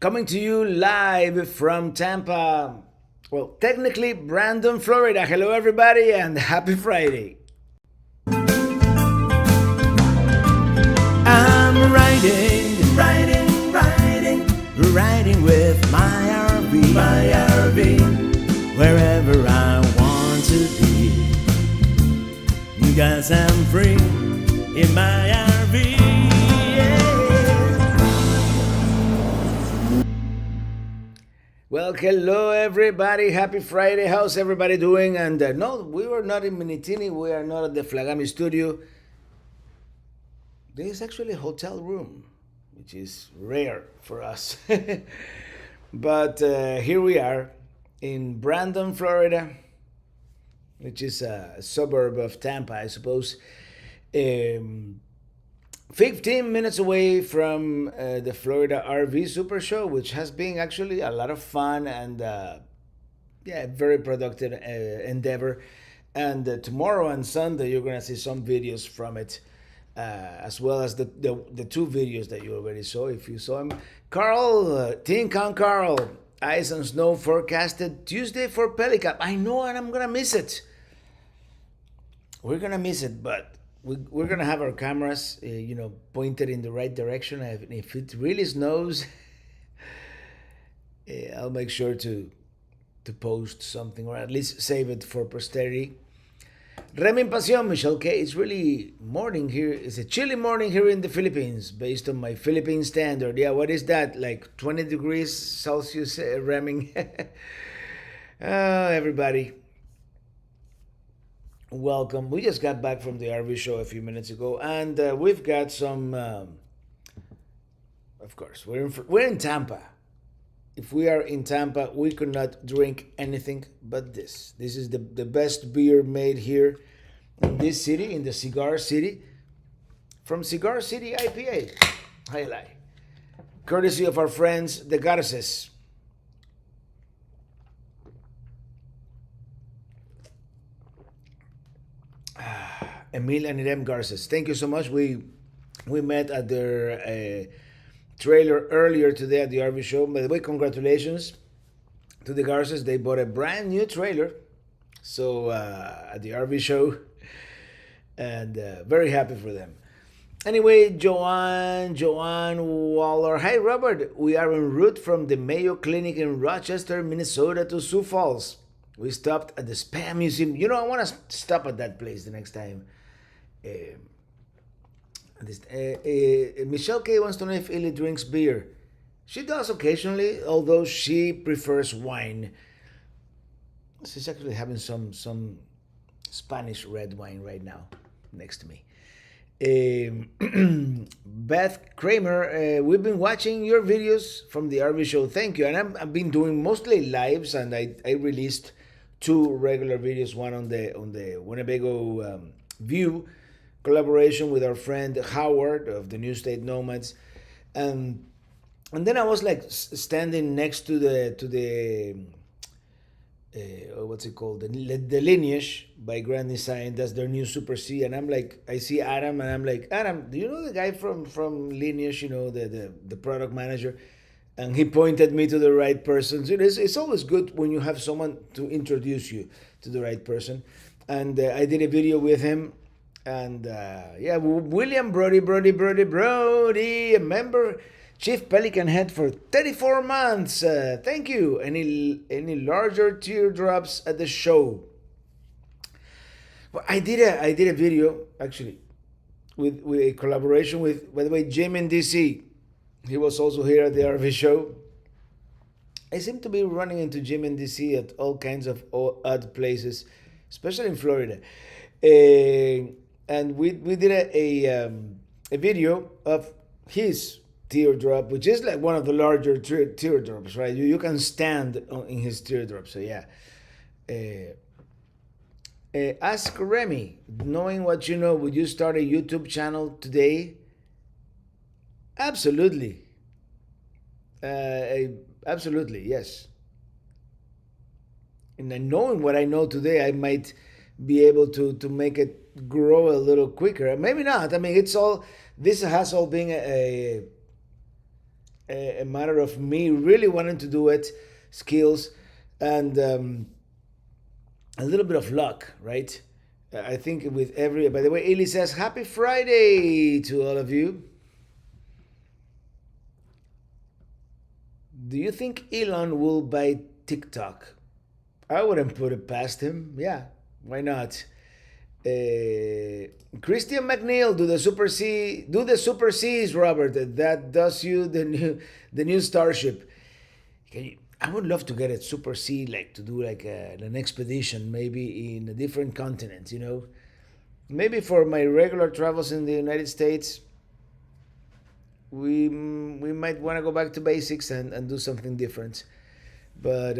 Coming to you live from Tampa. Well, technically, Brandon, Florida. Hello, everybody, and happy Friday. I'm riding with my RV, wherever I want to be. Because I'm free in my RV. Well, hello everybody. Happy Friday. How's everybody doing? And no, we were not in Minitini. We are not at the Flagami studio. This is actually a hotel room, which is rare for us. But here we are in Brandon, Florida, which is a suburb of Tampa, I suppose. 15 minutes away from the Florida RV Super Show, which has been actually a lot of fun and very productive endeavor. And tomorrow and Sunday, you're going to see some videos from it, as well as the two videos that you already saw, if you saw them. Carl, Teen Con Carl, ice and snow forecasted Tuesday for Pelican. I know, and I'm going to miss it. We're going to miss it, but we're gonna have our cameras, pointed in the right direction. And if it really snows, I'll make sure to post something, or at least save it for posterity. Remin Pasión, Michelle K. It's really morning here. It's a chilly morning here in the Philippines, based on my Philippine standard. Yeah, what is that? Like 20 degrees Celsius, Remin. Everybody. Welcome. We just got back from the RV show a few minutes ago, and we've got some. Of course, we're in Tampa. If we are in Tampa, we could not drink anything but this. This is the best beer made here in this city, in the Cigar City, from Cigar City IPA. Highlight, courtesy of our friends, the Garces. Emil and Irem Garces, thank you so much. We met at their trailer earlier today at the RV show. By the way, congratulations to the Garces. They bought a brand new trailer, so at the RV show, and very happy for them. Anyway, Joanne Waller. Hi, Robert. We are en route from the Mayo Clinic in Rochester, Minnesota to Sioux Falls. We stopped at the Spam Museum. I want to stop at that place the next time. Michelle K wants to know if Illy drinks beer. She does occasionally, although she prefers wine. She's actually having some Spanish red wine right now next to me. Beth Kramer, we've been watching your videos from the RV show. Thank you. And I've been doing mostly lives, and I released two regular videos, one on the Winnebago View collaboration with our friend Howard of the New State Nomads, and then I was like standing next to the what's it called, the Lineage by Grand Design. That's their new Super C, and I'm like, I see Adam, and I'm like, Adam, do you know the guy from Lineage? The product manager. And he pointed me to the right person. So it's always good when you have someone to introduce you to the right person. And I did a video with him. And William Brody, a member, Chief Pelican Head for 34 months. Thank you. Any larger teardrops at the show? Well, I did a video actually with a collaboration with, by the way, Jim in DC. He was also here at the RV show. I seem to be running into Jim in DC at all kinds of odd places, especially in Florida. And we did a video of his teardrop, which is like one of the larger teardrops, right? You can stand in his teardrop. So yeah. Ask Remy, knowing what you know, would you start a YouTube channel today? Absolutely. Absolutely, yes. And then knowing what I know today, I might be able to make it grow a little quicker. Maybe not. I mean, this has all been a a matter of me really wanting to do it, skills, and a little bit of luck, right? I think with every. By the way, Eli says Happy Friday to all of you. Do you think Elon will buy TikTok? I wouldn't put it past him. Yeah, why not? Christian McNeil, do the Super C's, Robert. That does you the new Starship. I would love to get a Super C, like to do like an expedition, maybe in a different continent. Maybe for my regular travels in the United States, we might want to go back to basics and do something different. But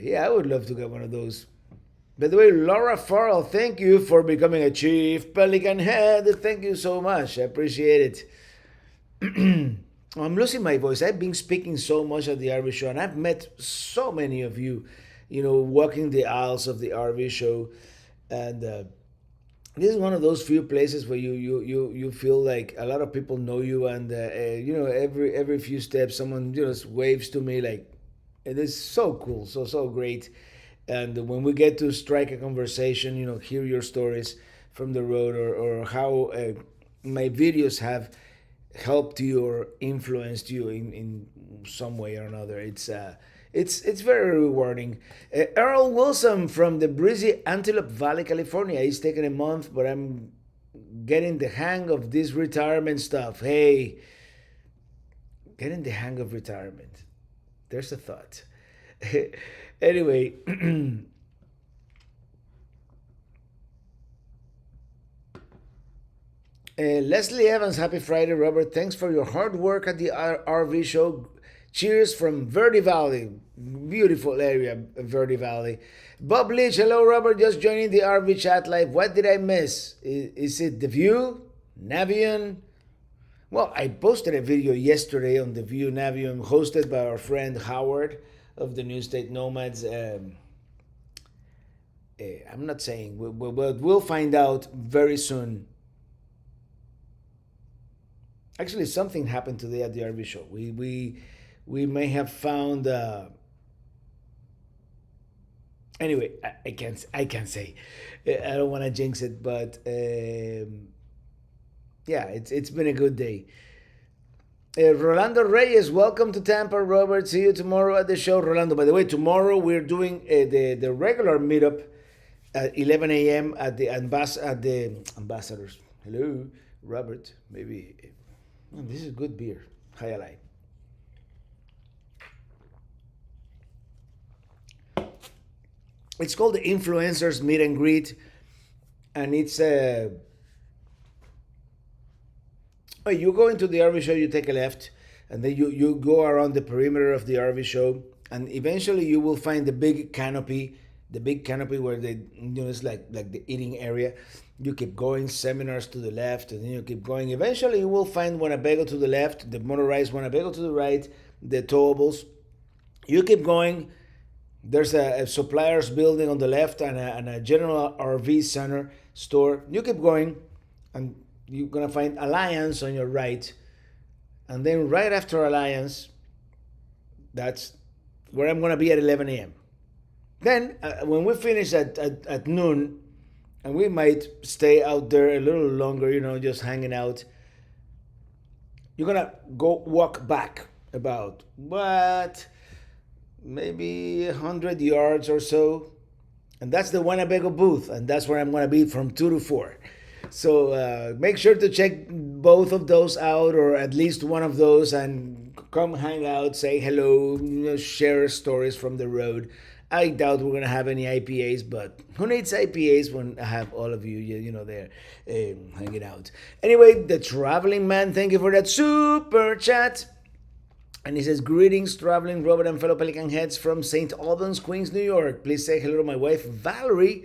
yeah, I would love to get one of those. By the way, Laura Farrell, thank you for becoming a Chief Pelican Head. Thank you so much. I appreciate it. I'm losing my voice. I've been speaking so much at the RV show, and I've met so many of you, walking the aisles of the RV show. And this is one of those few places where you feel like a lot of people know you, and every few steps someone just waves to me, like it is so cool, so great. And when we get to strike a conversation, hear your stories from the road, or how my videos have helped you or influenced you in some way or another. It's very rewarding. Earl Wilson from the breezy Antelope Valley, California. He's taking a month, but I'm getting the hang of this retirement stuff. Hey, getting the hang of retirement. There's a thought. Anyway, Leslie Evans, happy Friday, Robert. Thanks for your hard work at the RV show. Cheers from Verde Valley. Beautiful area, Verde Valley. Bob Leach, hello, Robert. Just joining the RV chat live. What did I miss? Is it The View? Navion? Well, I posted a video yesterday on The View Navion, hosted by our friend Howard of the New State Nomads. I'm not saying, we'll find out very soon. Actually, something happened today at the RV show. We may have found. Anyway, I can't say. I don't want to jinx it, but yeah, it's been a good day. Rolando Reyes, welcome to Tampa, Robert. See you tomorrow at the show, Rolando. By the way, tomorrow we're doing the regular meetup at 11 a.m. at the ambassadors. Hello, Robert. Maybe this is good beer. High Alive. It's called the Influencers Meet and Greet, and it's you go into the RV show, you take a left, and then you go around the perimeter of the RV show, and eventually you will find the big canopy where it's like the eating area. You keep going, seminars to the left, and then you keep going. Eventually you will find Winnebago to the left, the motorized Winnebago to the right, the towables. You keep going. There's a supplier's building on the left and a general RV center store. You keep going, and you're going to find Alliance on your right. And then right after Alliance, that's where I'm going to be at 11 a.m. Then when we finish at noon, and we might stay out there a little longer, just hanging out, you're going to go walk back about, maybe 100 yards or so. And that's the Winnebago booth. And that's where I'm going to be from 2 to 4. So make sure to check both of those out, or at least one of those, and come hang out, say hello, share stories from the road. I doubt we're going to have any IPAs, but who needs IPAs when I have all of you there hanging out. Anyway, the Traveling Man, thank you for that super chat. And he says, greetings, traveling Robert and fellow Pelican heads from St. Albans, Queens, New York. Please say hello to my wife, Valerie.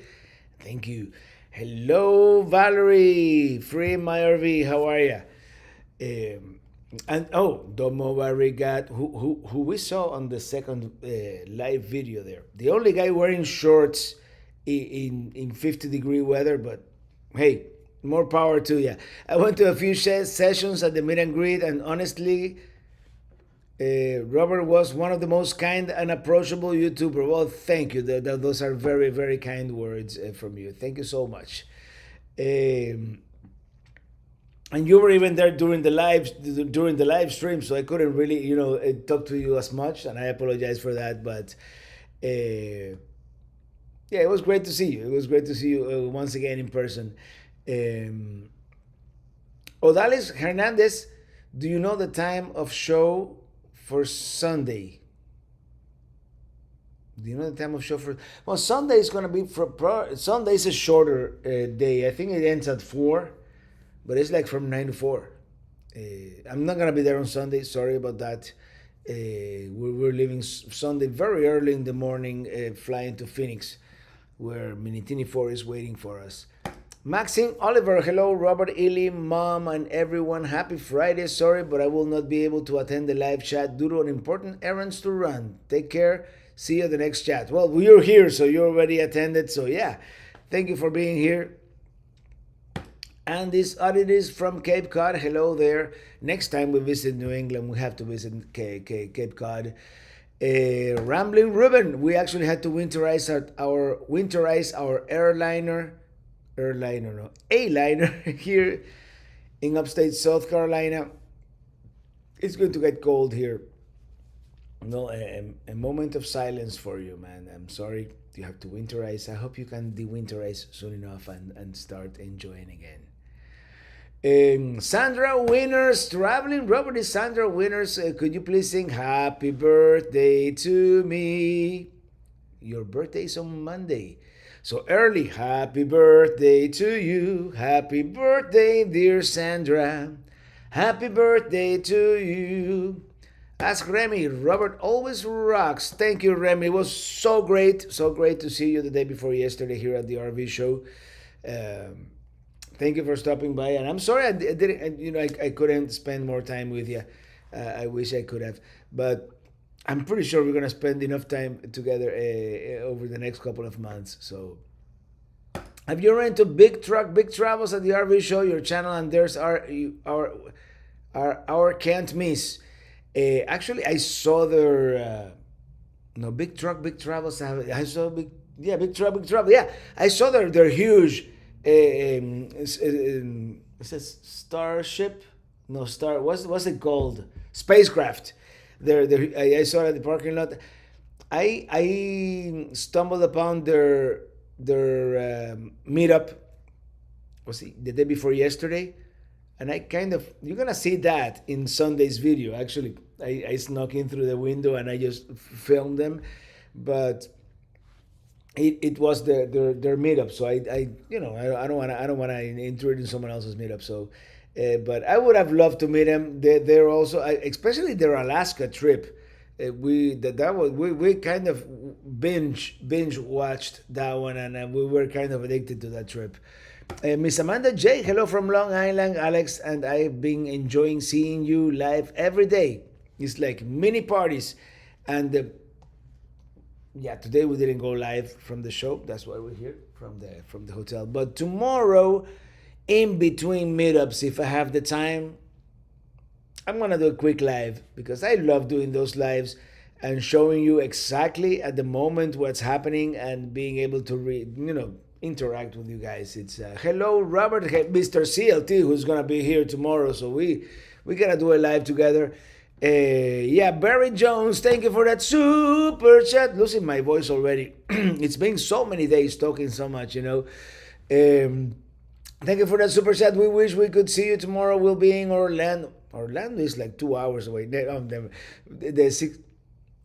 Thank you. Hello, Valerie. Free my RV. How are you? And Domo Barrigat, who we saw on the second live video there. The only guy wearing shorts in 50-degree weather, but hey, more power to you. I went to a few sessions at the meet and greet, and honestly, Robert was one of the most kind and approachable YouTuber. Well, thank you. Those are very, very kind words from you. Thank you so much. Um, and you were even there during the live stream, so I couldn't really, talk to you as much, and I apologize for that. But yeah, it was great to see you. It was great to see you once again in person. Um, Odalis Hernandez, do you know the time of show for Sunday? Do you know the time of show for? Well, Sunday is gonna be Sunday is a shorter day. I think it ends at 4, but it's like from 9 to 4. I'm not gonna be there on Sunday. Sorry about that. We're leaving Sunday very early in the morning, flying to Phoenix, where Minitini 4 is waiting for us. Maxine Oliver, hello, Robert, Ely, Mom, and everyone. Happy Friday. Sorry, but I will not be able to attend the live chat due to an important errands to run. Take care. See you at the next chat. Well, you're here, so you already attended. So, yeah, thank you for being here. And this audit from Cape Cod. Hello there. Next time we visit New England, we have to visit Cape Cod. Rambling Ruben, we actually had to winterize our A-liner here in upstate South Carolina. It's going to get cold here. No, a moment of silence for you, man. I'm sorry you have to winterize. I hope you can de-winterize soon enough and start enjoying again. Sandra Winners, traveling Robert is Sandra Winners. Could you please sing Happy Birthday to me? Your birthday is on Monday. So early, happy birthday to you. Happy birthday, dear Sandra. Happy birthday to you. Ask Remy. Robert always rocks. Thank you, Remy. It was so great to see you the day before yesterday here at the RV show. Thank you for stopping by. And I'm sorry I didn't, I couldn't spend more time with you. I wish I could have. But I'm pretty sure we're going to spend enough time together over the next couple of months. So, have you run into big travels at the RV show? Your channel and theirs are our can't miss. Actually, I saw their no big travels. I saw big travel. Yeah, I saw their huge. It says Starship. No, Star. What's it called? Spacecraft. I saw it at the parking lot. I stumbled upon their meetup. Was it the day before yesterday? And I kind of, you're gonna see that in Sunday's video. Actually, I snuck in through the window and I just filmed them, but it was their meetup. So I don't wanna intrude in someone else's meetup. So. But I would have loved to meet them. They're also, especially their Alaska trip. We kind of binge watched that one, and we were kind of addicted to that trip. Miss Amanda J, hello from Long Island, Alex, and I've been enjoying seeing you live every day. It's like mini parties, and yeah, today we didn't go live from the show. That's why we're here from the hotel. But tomorrow, in between meetups, if I have the time, I'm gonna do a quick live because I love doing those lives and showing you exactly at the moment what's happening and being able to interact with you guys. It's hello Robert, Mr. CLT, who's gonna be here tomorrow, so we gotta do a live together. Yeah, Barry Jones, thank you for that super chat. Losing my voice already. It's been so many days talking so much. Thank you for that super chat. We wish we could see you tomorrow. We'll be in Orlando. Orlando is like 2 hours away. The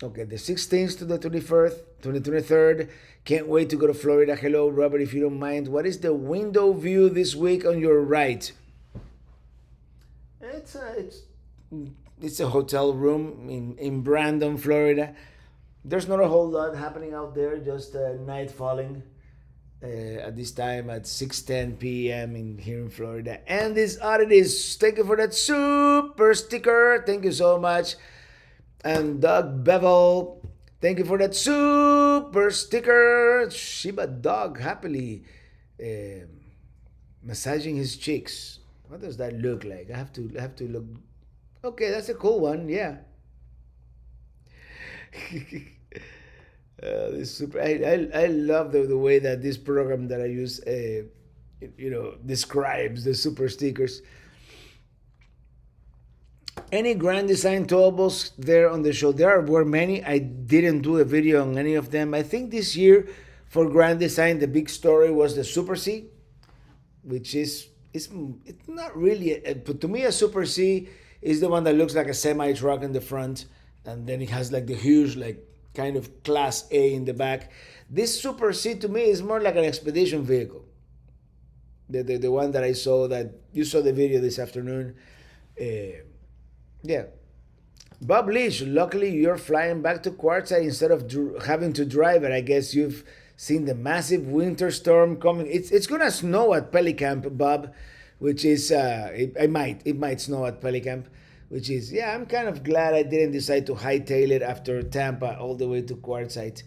16th to the 23rd. Can't wait to go to Florida. Hello, Robert, if you don't mind. What is the window view this week on your right? It's a hotel room in Brandon, Florida. There's not a whole lot happening out there. Just night falling. At this time at 6:10 p.m. here in Florida. And this oddities, thank you for that super sticker. Thank you so much. And Doug Bevel, thank you for that super sticker. Shiba Dog happily massaging his cheeks. What does that look like? I have to look. Okay, that's a cool one. Yeah. This super. I love the way that this program that I use, describes the super stickers. Any Grand Design towables there on the show? There were many. I didn't do a video on any of them. I think this year for Grand Design, the big story was the Super C, which is it's not really but to me a Super C is the one that looks like a semi truck in the front, and then it has like the huge like kind of Class A in the back. This Super C to me is more like an expedition vehicle. The one that I saw, that you saw the video this afternoon. Yeah. Bob Leach, luckily you're flying back to Quartzsite instead of having to drive it. I guess you've seen the massive winter storm coming. It's gonna snow at Pelicamp, Bob, which is it might snow at Pelicamp, which is, yeah. I'm kind of glad I didn't decide to hightail it after Tampa all the way to Quartzsite.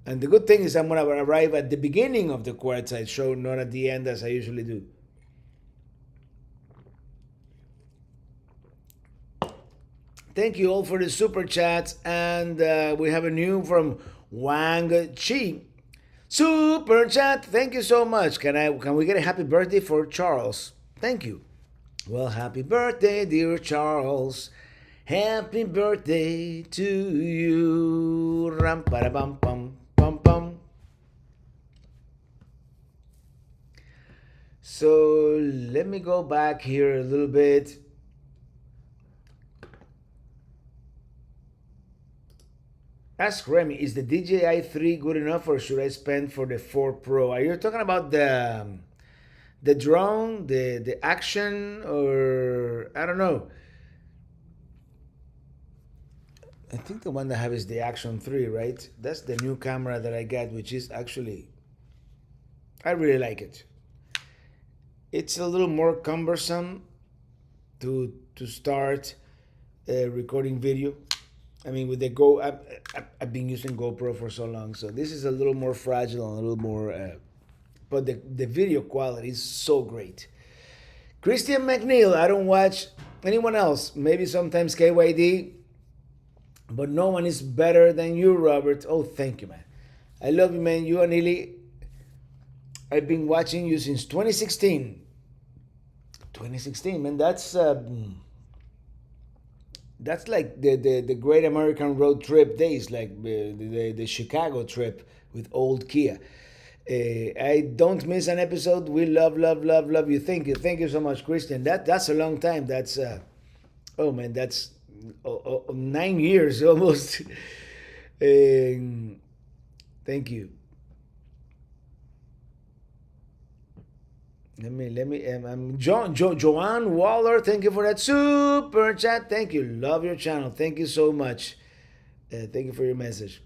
And the good thing is I'm gonna arrive at the beginning of the Quartzsite show, not at the end as I usually do. Thank you all for the super chats, and we have a new from Wang Chi. Super chat, thank you so much. Can we get a happy birthday for Charles? Thank you. Well, happy birthday, dear Charles. Happy birthday to you. Ram para bum pum pum pum. So let me go back here a little bit. Ask Remy, is the DJI 3 good enough, or should I spend for the 4 Pro? Are you talking about the drone, the action, or I don't know? I think the one that I have is the Action 3, right? That's the new camera that I got, which is actually, I really like it. It's a little more cumbersome to start recording video. I mean, with the I've been using GoPro for so long, so this is a little more fragile and a little more, but the video quality is so great. Christian McNeil, I don't watch anyone else. Maybe sometimes KYD, but no one is better than you, Robert. Oh, thank you, man. I love you, man. You and Illy, I've been watching you since 2016. 2016, man. That's like the Great American Road Trip days, like the Chicago trip with old Kia. I don't miss an episode. We love you. Thank you so much, Christian. That's a long time. That's oh man, that's 9 years almost. Thank you. Let me Joanne Waller, thank you for that super chat. Thank you. Love your channel. Thank you so much. Thank you for your message.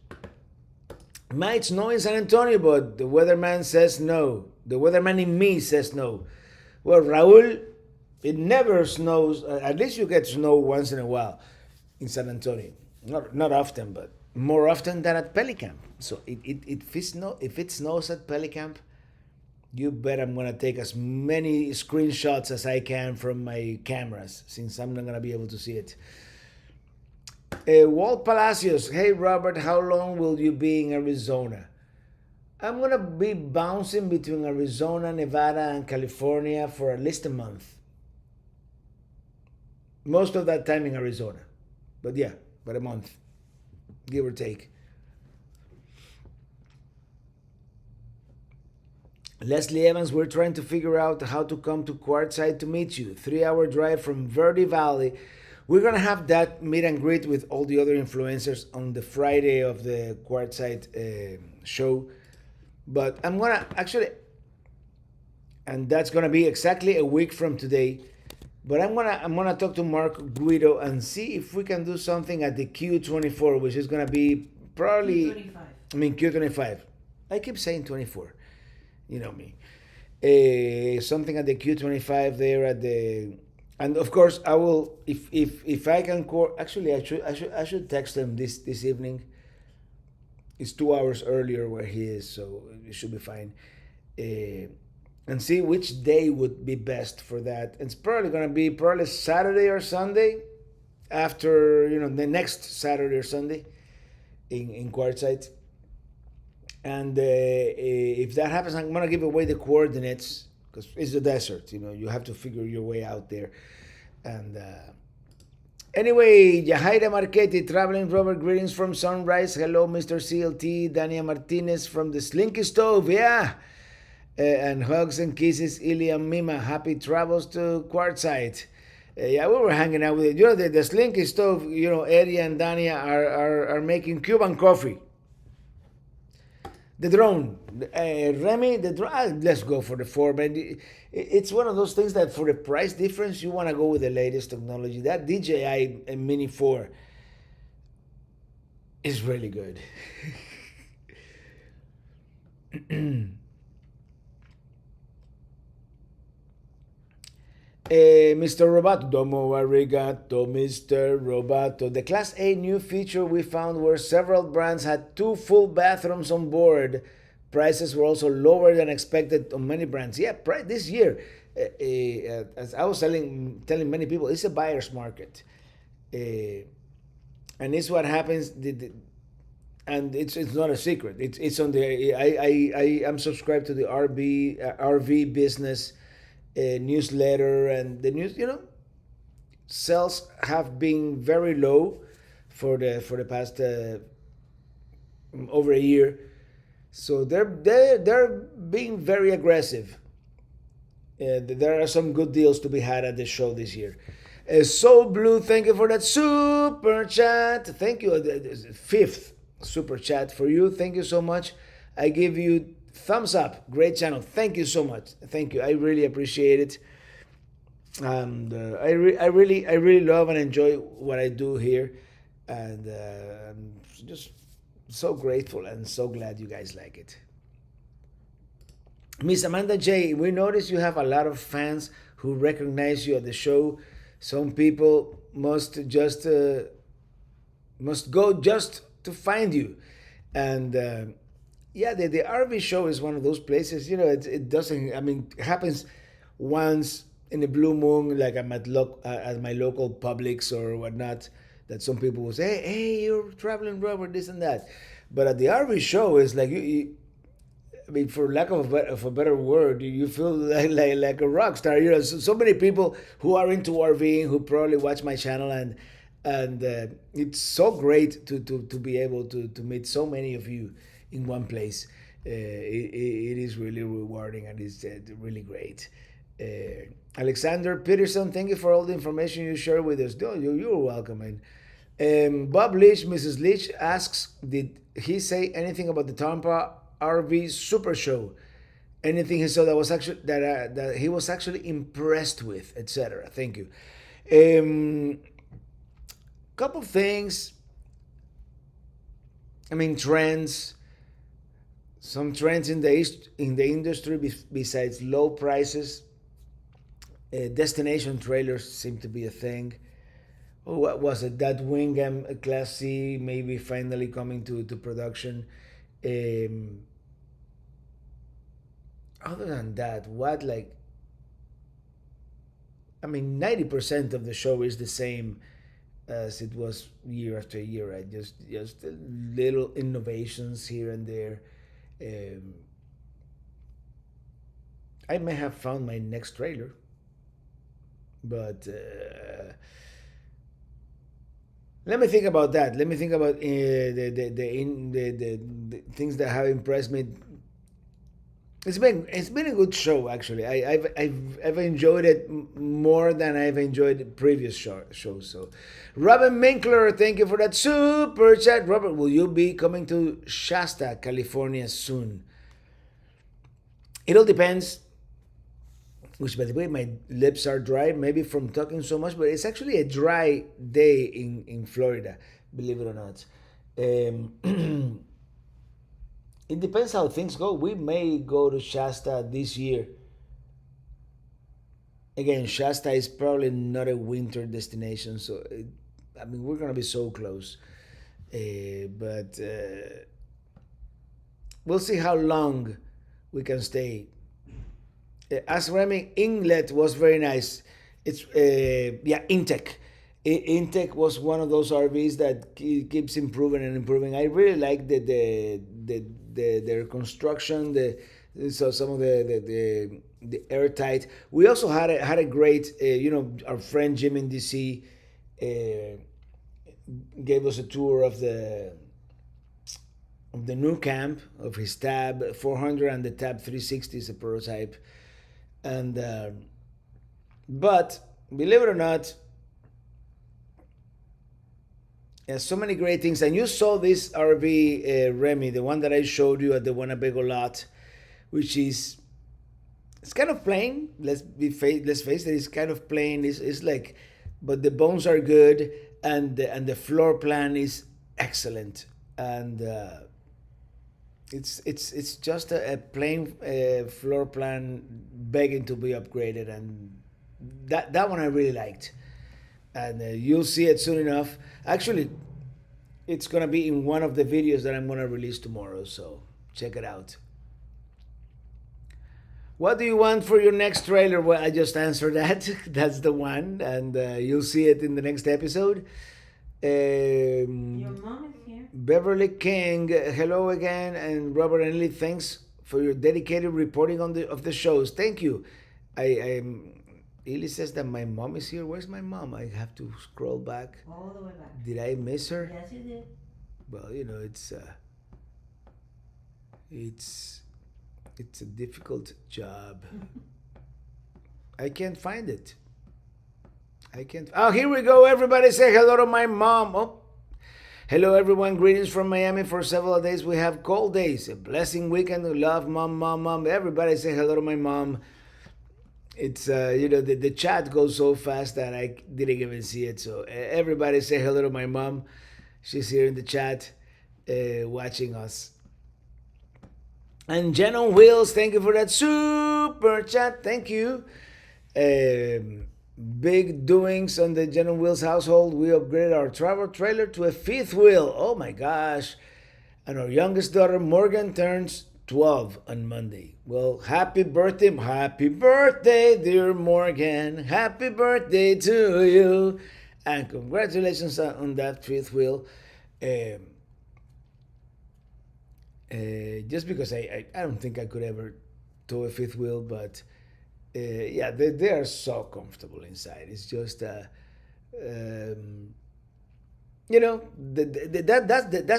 Might snow in San Antonio, but the weatherman says no. The weatherman in me says no. Well, Raul, it never snows. At least you get snow once in a while in San Antonio. Not often, but more often than at Pelicamp. So if it snows at Pelicamp, you bet I'm gonna take as many screenshots as I can from my cameras, since I'm not gonna be able to see it. Walt Palacios, hey Robert, how long will you be in Arizona? I'm gonna be bouncing between Arizona, Nevada, and California for at least a month. Most of that time in Arizona, but yeah, but a month, give or take. Leslie Evans, we're trying to figure out how to come to Quartzsite to meet you. 3-hour drive from Verde Valley. We're going to have that meet and greet with all the other influencers on the Friday of the Quartzsite show. But I'm going to actually, and that's going to be exactly a week from today. But I'm gonna talk to Mark Guido and see if we can do something at the Q24, which is going to be probably Q25. I mean Q25. I keep saying 24. You know me. Something at the Q25 there at the, and of course I will, if I can actually I should text him this evening. It's 2 hours earlier where he is, so it should be fine. And see which day would be best for that. It's probably gonna be Saturday or Sunday, after the next Saturday or Sunday. in Quartzsite. And if that happens, I'm gonna give away the coordinates because it's the desert. You know, you have to figure your way out there. And anyway, Yahaira Marchetti, traveling Robert, greetings from Sunrise. Hello, Mr. CLT. Dania Martinez from the Slinky Stove. Yeah. And hugs and kisses, Ilya Mima. Happy travels to Quartzsite. Yeah, we were hanging out with it. You know, the Slinky Stove, you know, Eddie and Dania are making Cuban coffee. The drone, Remy, the drone. Let's go for the four, man. It's one of those things that for the price difference, you want to go with the latest technology. That DJI Mini 4 is really good. Mr. Roboto, domo arigato, Mr. Roboto. The Class A new feature we found where several brands had 2 full bathrooms on board. Prices were also lower than expected on many brands. Yeah, this year, as I was telling many people, it's a buyer's market. And it's what happens, and it's not a secret. It's on the, I am subscribed to the RV business newsletter, and the news, you know, sales have been very low for the past over a year, so they're being very aggressive. There are some good deals to be had at the show this year. Soul Blue, thank you for that super chat. Thank you. Fifth super chat for you. Thank you so much. I give you thumbs up. Great channel. Thank you so much. Thank you. I really appreciate it. And I really love and enjoy what I do here, and I'm just so grateful and so glad you guys like it. Miss Amanda J, we notice you have a lot of fans who recognize you at the show. Some people must go just to find you, and yeah, the RV show is one of those places. You know, it doesn't. I mean, it happens once in a blue moon, like I'm at my local Publix or whatnot. That some people will say, "Hey, you're traveling Robert, this and that." But at the RV show, it's like I mean, for lack of a better word, you feel like a rock star. You know, so many people who are into RVing who probably watch my channel, and it's so great to be able to meet so many of you in one place. It is really rewarding, and it's really great. Alexander Peterson, thank you for all the information you shared with us. No, you're welcome, man. Bob Leach, Mrs. Leach asks, did he say anything about the Tampa RV Super Show? Anything he saw that was actually that he was actually impressed with, etc. Thank you. Couple things. I mean, trends. Some trends in the industry besides low prices. Destination trailers seem to be a thing. Oh, what was it? That Wingham Class C maybe finally coming to production. Other than that, what, like, I mean, 90% of the show is the same as it was year after year, right? Just little innovations here and there. I may have found my next trailer, but let me think about that. Let me think about the things that have impressed me. It's been a good show, actually. I've enjoyed it more than I've enjoyed the previous shows. So, Robin Minkler, thank you for that super chat. Robert, will you be coming to Shasta, California soon? It all depends. Which, by the way, my lips are dry, maybe from talking so much, but it's actually a dry day in Florida, believe it or not. It depends how things go. We may go to Shasta this year. Again, Shasta is probably not a winter destination, so I mean, we're gonna be so close. But we'll see how long we can stay. As Remy, Inlet was very nice. It's yeah, Intec. Intech was one of those RVs that keeps improving and improving. I really like their construction, so some of the airtight. We also had a great, our friend Jim in DC gave us a tour of the new camp of his Tab 400, and the Tab 360 is a prototype. And but believe it or not, so many great things. And you saw this RV, Remy, the one that I showed you at the Winnebago lot, which is, it's kind of plain. Let's face it, it's kind of plain. It's like, but the bones are good, and the floor plan is excellent, and it's just a plain floor plan begging to be upgraded, and that one I really liked, and you'll see it soon enough. Actually, it's gonna be in one of the videos that I'm gonna release tomorrow, so check it out. What do you want for your next trailer? Well, I just answered that. That's the one, and you'll see it in the next episode. Your mom is here. Beverly King, hello again, and Robert and Lee, thanks for your dedicated reporting of the shows. Thank you. Ely says that my mom is here. Where's my mom? I have to scroll back. All the way back. Did I miss her? Yes, you did. Well, it's a difficult job. I can't find it. I can't. Oh, here we go. Everybody say hello to my mom. Oh. Hello, everyone. Greetings from Miami. For several days, we have cold days. A blessing weekend. Love, mom, mom, mom. Everybody say hello to my mom. It's, the chat goes so fast that I didn't even see it. So everybody say hello to my mom. She's here in the chat watching us. And Jen on Wheels, thank you for that super chat. Thank you. Big doings on the Jen on Wheels household. We upgraded our travel trailer to a fifth wheel. Oh my gosh. And our youngest daughter, Morgan, turns 12 on Monday. Well, happy birthday. Happy birthday, dear Morgan. Happy birthday to you. And congratulations on that fifth wheel. Just because I don't think I could ever tow a fifth wheel, but yeah, they are so comfortable inside. It's just that's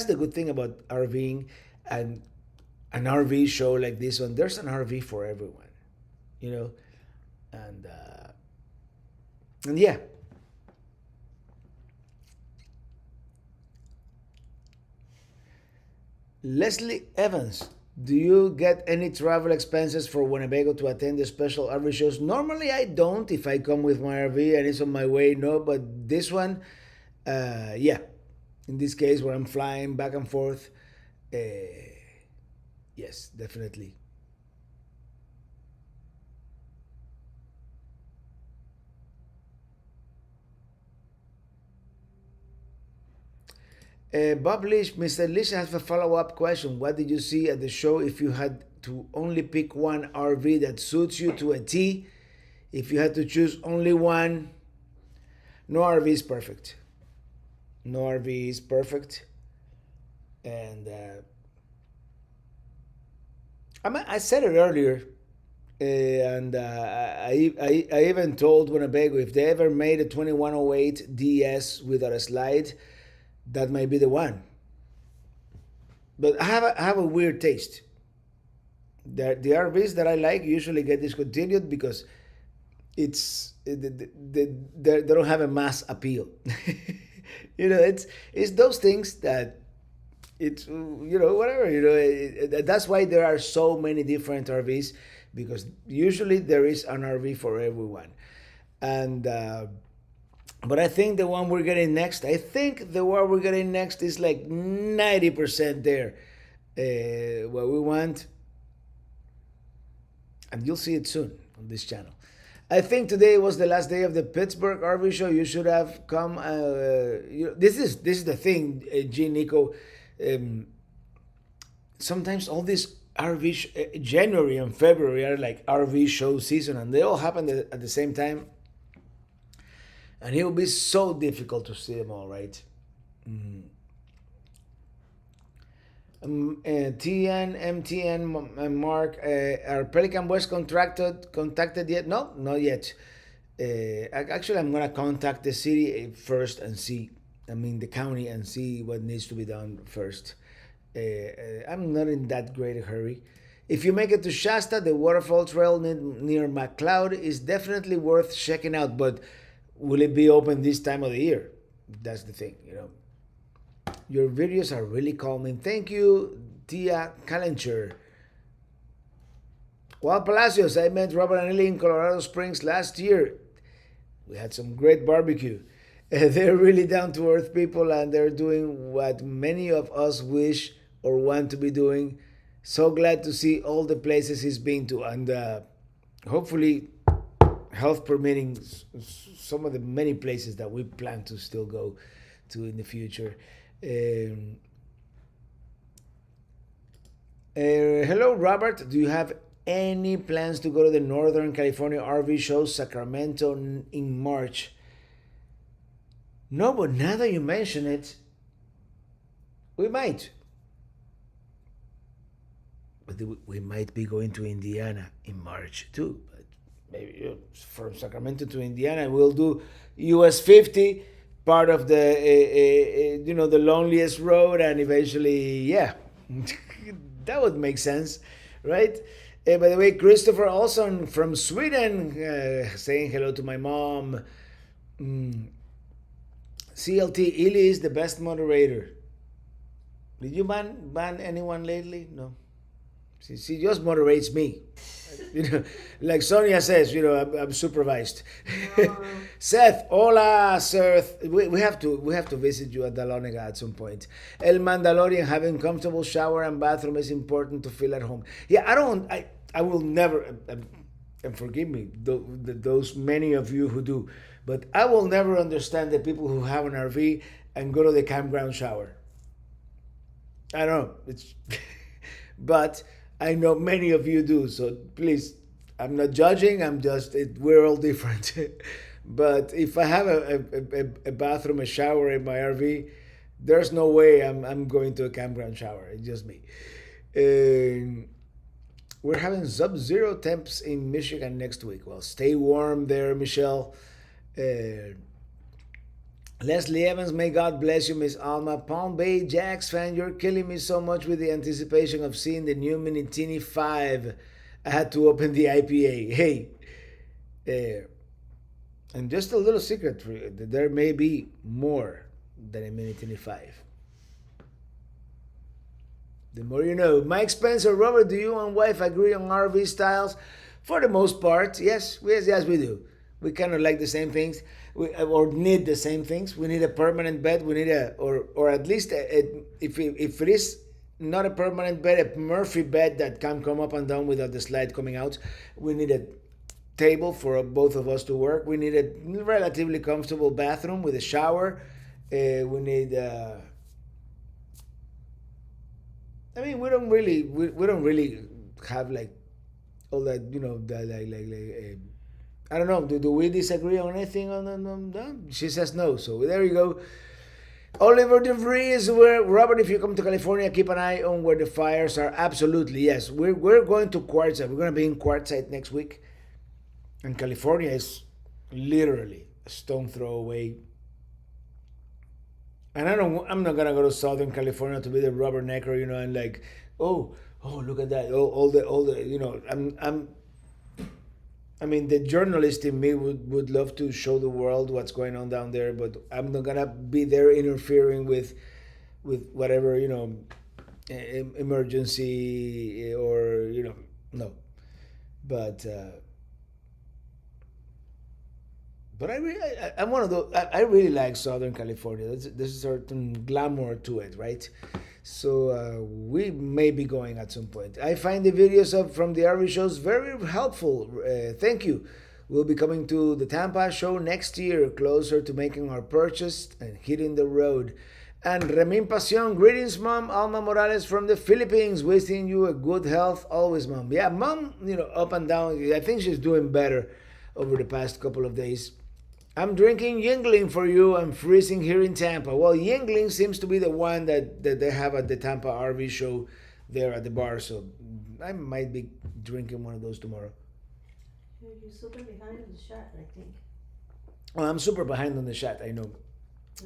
the good thing about RVing, and an RV show like this one. There's an RV for everyone, and yeah. Leslie Evans, do you get any travel expenses for Winnebago to attend the special RV shows? Normally I don't. If I come with my RV and it's on my way, no. But this one, yeah. In this case, where I'm flying back and forth, yes, definitely. Bob Leach, Mr. Leach has a follow-up question. What did you see at the show? If you had to only pick one RV that suits you to a T, if you had to choose only one, no RV is perfect. No RV is perfect. And I said it earlier, and I even told Winnebago if they ever made a 2108 DS without a slide, that might be the one. But I have a weird taste. The RVs that I like usually get discontinued because they don't have a mass appeal. It's those things that it's whatever. That's why there are so many different RVs, because usually there is an RV for everyone. And but I think the one we're getting next, is like 90% there. What we want, and you'll see it soon on this channel. I think today was the last day of the Pittsburgh RV show. You should have come. This is the thing, G. Nico. Sometimes all these January and February are like RV show season, and they all happen at the same time. and it will be so difficult to see them all, right? Mm. TN, MTN, and Mark, are Pelican Boys contacted yet? No, not yet. Actually, I'm gonna contact the city first and see. I mean, the county and see what needs to be done first. I'm not in that great a hurry. If you make it to Shasta, the waterfall trail near McLeod is definitely worth checking out. But will it be open this time of the year? That's the thing, you know. Your videos are really calming. Thank you, Tia Kalencher. Juan Palacios, I met Robert and Ellie in Colorado Springs last year. We had some great barbecue. They're really down to earth people and they're doing what many of us wish or want to be doing. So glad to see all the places he's been to and hopefully, health permitting, some of the many places that we plan to still go to in the future. Hello, Robert. Do you have any plans to go to the Northern California RV show, Sacramento, in March? No, but now that you mention it, we might. But we might be going to Indiana in March too. But maybe, you know, from Sacramento to Indiana, we'll do US 50, part of the the loneliest road, and eventually, yeah, that would make sense, right? By the way, Christopher Olson from Sweden, saying hello to my mom. CLT Ili is the best moderator. Did you ban anyone lately? No. She just moderates me. You know, like Sonia says, you know, I'm supervised. No. Seth, hola, Seth. We have to visit you at Dahlonega at some point. El Mandalorian, having comfortable shower and bathroom is important to feel at home. Yeah, I will never, and forgive me, those many of you who do, but I will never understand the people who have an RV and go to the campground shower. I don't know. It's, but I know many of you do. So please, I'm not judging. We're all different. But if I have a bathroom, a shower in my RV, there's no way I'm going to a campground shower. It's just me. We're having sub-zero temps in Michigan next week. Well, stay warm there, Michelle. Leslie Evans, may God bless you, Miss Alma. Palm Bay Jacks fan, you're killing me so much with the anticipation of seeing the new Mini Teeny 5. I had to open the IPA. Hey, and just a little secret for you, there may be more than a Mini Teeny 5. The more you know. Mike Spencer, Robert, do you and wife agree on RV styles? For the most part, yes, we do. We kind of like the same things, or need the same things. We need a permanent bed. We need or at least if it is not a permanent bed, a Murphy bed that can come up and down without the slide coming out. We need a table for both of us to work. We need a relatively comfortable bathroom with a shower. We need. I mean, we don't really have like all that, you know, I don't know. Do we disagree on anything? No? She says no. So there you go. Oliver DeVries, where Robert, if you come to California, keep an eye on where the fires are. Absolutely, yes. We're going to Quartzsite. We're going to be in Quartzsite next week. And California is literally a stone throw away. And I'm not gonna go to Southern California to be the rubbernecker, you know, and like, oh, look at that, all the, you know, I mean, the journalist in me would love to show the world what's going on down there, but I'm not gonna be there interfering with whatever, you know, emergency or, you know, no. But I'm one of those. I really like Southern California. There's a certain glamour to it, right? So we may be going at some point. I find the videos from the RV shows very helpful. Thank you. We'll be coming to the Tampa show next year, closer to making our purchase and hitting the road. And Remin Pasión, greetings, Mom. Alma Morales from the Philippines, wishing you a good health always, Mom. Yeah, Mom, you know, up and down. I think she's doing better over the past couple of days. I'm drinking Yingling for you. I'm freezing here in Tampa. Well, Yingling seems to be the one that they have at the Tampa RV show there at the bar. So I might be drinking one of those tomorrow. You're super behind the shot, I think. Well, I'm super behind on the shot, I know.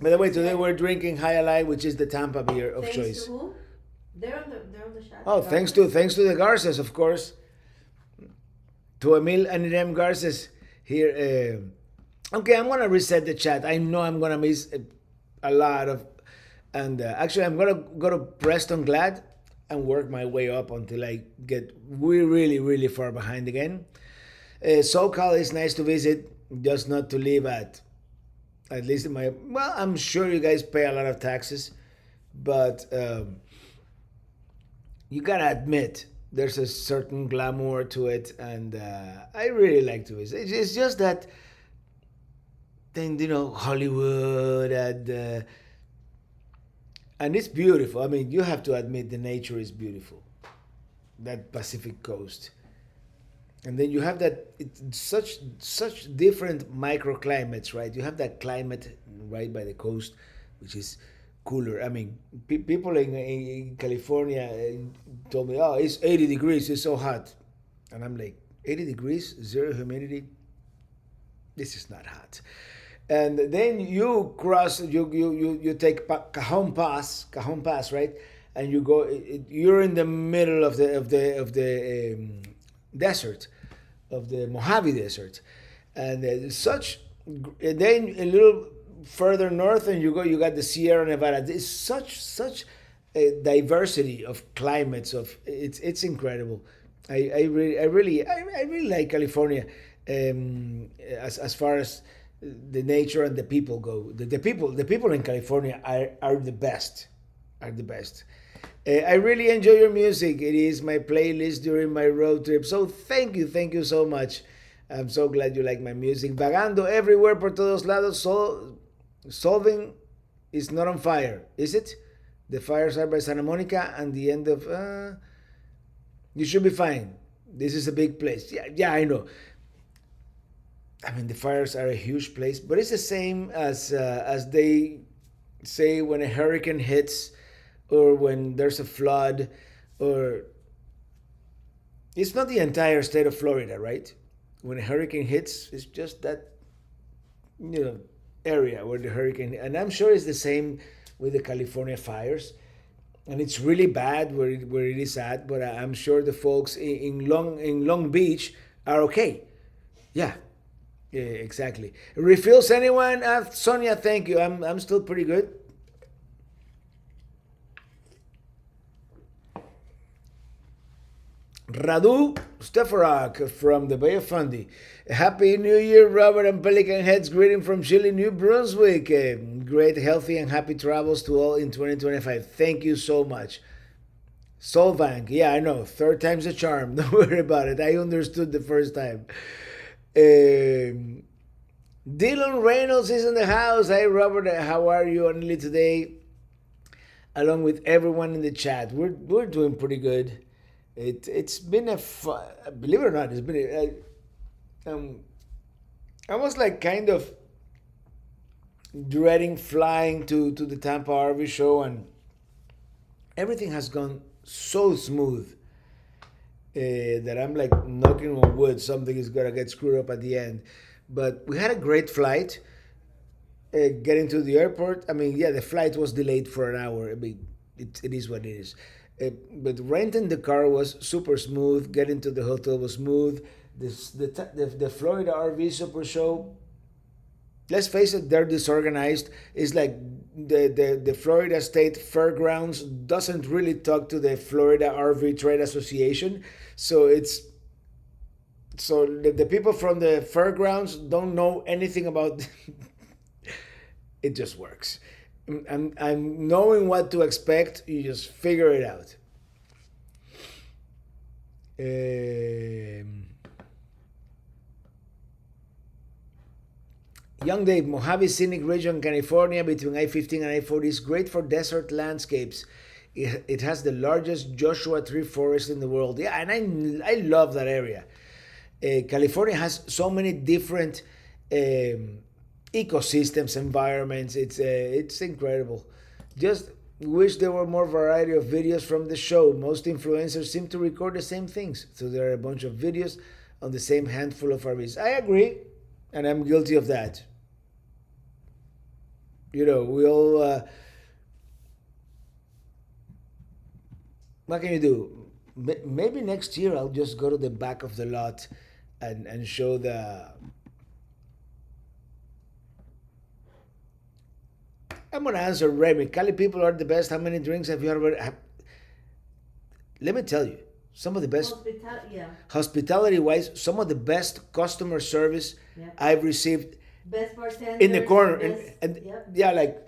By the way, today we're drinking High Alive, which is the Tampa beer of Thanks choice. to who? They're on the shot. Oh, thanks to the Garces, of course. To Emil and Irem Garces here. Okay, I'm gonna reset the chat. I know I'm gonna miss a lot of, and actually I'm gonna go to Preston Glad and work my way up until I get really far behind again. SoCal is nice to visit, just not to live at least in my. Well, I'm sure you guys pay a lot of taxes, but you gotta admit there's a certain glamour to it, and I really like to visit. It's just that then Hollywood and it's beautiful. I mean, you have to admit the nature is beautiful. That Pacific coast, and then you have that it's such different microclimates, right? You have that climate right by the coast, which is cooler. I mean, people in California told me, "Oh, it's 80 degrees. It's so hot," and I'm like, 80 degrees, zero humidity. This is not hot. And then you cross, you take Cajon Pass, right? And you go, you're in the middle of the desert, of the Mojave Desert, and then a little further north, and you got the Sierra Nevada. It's such a diversity of climates. It's incredible. I really like California, as far as the nature and the people go. The people in California are the best. Are the best. I really enjoy your music. It is my playlist during my road trip. So thank you so much. I'm so glad you like my music. Vagando everywhere por todos lados. Solving is not on fire, is it? The fires are by Santa Monica and the end of. You should be fine. This is a big place. Yeah, I know. I mean, the fires are a huge place, but it's the same as they say when a hurricane hits, or when there's a flood, or it's not the entire state of Florida, right? When a hurricane hits, it's just that area where the hurricane, and I'm sure it's the same with the California fires, and it's really bad where it is at. But I'm sure the folks in Long Beach are okay. Yeah. Yeah, exactly. Refills anyone? Sonia, thank you. I'm still pretty good. Radu Stefarak from the Bay of Fundy. Happy New Year, Robert and Pelican Heads. Greeting from Chile, New Brunswick. Great, healthy, and happy travels to all in 2025. Thank you so much. Solvank, yeah, I know. Third time's a charm. Don't worry about it. I understood the first time. Dylan Reynolds is in the house. Hi, Robert. How are you, Only today? Along with everyone in the chat, we're doing pretty good. It's been believe it or not, it's been I was like kind of dreading flying to the Tampa RV show, and everything has gone so smooth that I'm like knocking on wood. Something is gonna get screwed up at the end, but we had a great flight. Getting to the airport, I mean, yeah, the flight was delayed for an hour. I mean, it is what it is. But renting the car was super smooth. Getting to the hotel was smooth. The Florida RV Super Show, let's face it, they're disorganized. It's like the Florida State Fairgrounds doesn't really talk to the Florida RV Trade Association. So the people from the fairgrounds don't know anything about it. Just works. And knowing what to expect, you just figure it out. Young Dave, Mojave Scenic Region, California, between I-15 and I-40 is great for desert landscapes. It has the largest Joshua tree forest in the world. Yeah, and I love that area. California has so many different ecosystems, environments. It's incredible. Just wish there were more variety of videos from the show. Most influencers seem to record the same things, so there are a bunch of videos on the same handful of RVs. I agree, and I'm guilty of that. You know, we all. What can you do? Maybe next year I'll just go to the back of the lot and show the. I'm gonna answer Remy. Cali people are the best. How many drinks have you ever had? Let me tell you, some of the best Yeah. hospitality wise, some of the best customer service Yeah. I've received Best bartenders. in the corner. Best, And yep. yeah, like